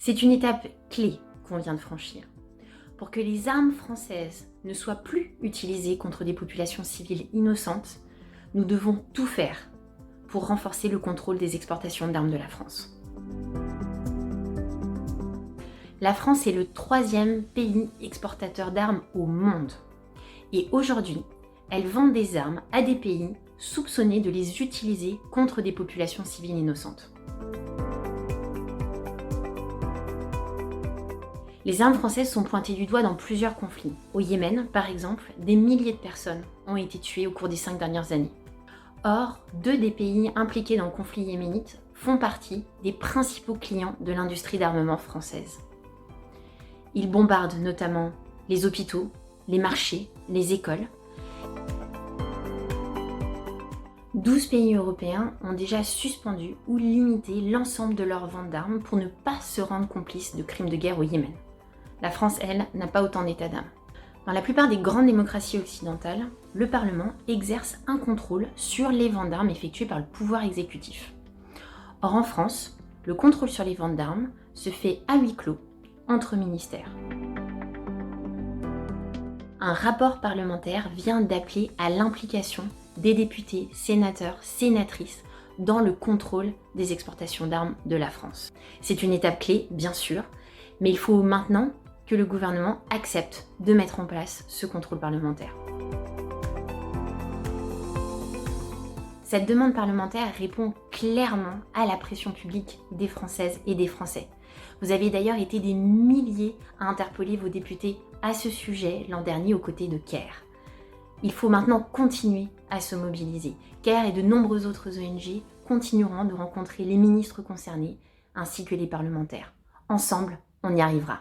C'est une étape clé qu'on vient de franchir. Pour que les armes françaises ne soient plus utilisées contre des populations civiles innocentes, nous devons tout faire pour renforcer le contrôle des exportations d'armes de la France. La France est le 3e pays exportateur d'armes au monde. Et aujourd'hui, elle vend des armes à des pays soupçonnés de les utiliser contre des populations civiles innocentes. Les armes françaises sont pointées du doigt dans plusieurs conflits. Au Yémen, par exemple, des milliers de personnes ont été tuées au cours des 5 dernières années. Or, 2 des pays impliqués dans le conflit yéménite font partie des principaux clients de l'industrie d'armement française. Ils bombardent notamment les hôpitaux, les marchés, les écoles. 12 pays européens ont déjà suspendu ou limité l'ensemble de leurs ventes d'armes pour ne pas se rendre complices de crimes de guerre au Yémen. La France, elle, n'a pas autant d'état d'âme. Dans la plupart des grandes démocraties occidentales, le Parlement exerce un contrôle sur les ventes d'armes effectuées par le pouvoir exécutif. Or en France, le contrôle sur les ventes d'armes se fait à huis clos, entre ministères. Un rapport parlementaire vient d'appeler à l'implication des députés, sénateurs, sénatrices dans le contrôle des exportations d'armes de la France. C'est une étape clé, bien sûr, mais il faut maintenant que le gouvernement accepte de mettre en place ce contrôle parlementaire. Cette demande parlementaire répond clairement à la pression publique des Françaises et des Français. Vous avez d'ailleurs été des milliers à interpeller vos députés à ce sujet l'an dernier aux côtés de CARE. Il faut maintenant continuer à se mobiliser. CARE et de nombreuses autres ONG continueront de rencontrer les ministres concernés ainsi que les parlementaires. Ensemble, on y arrivera.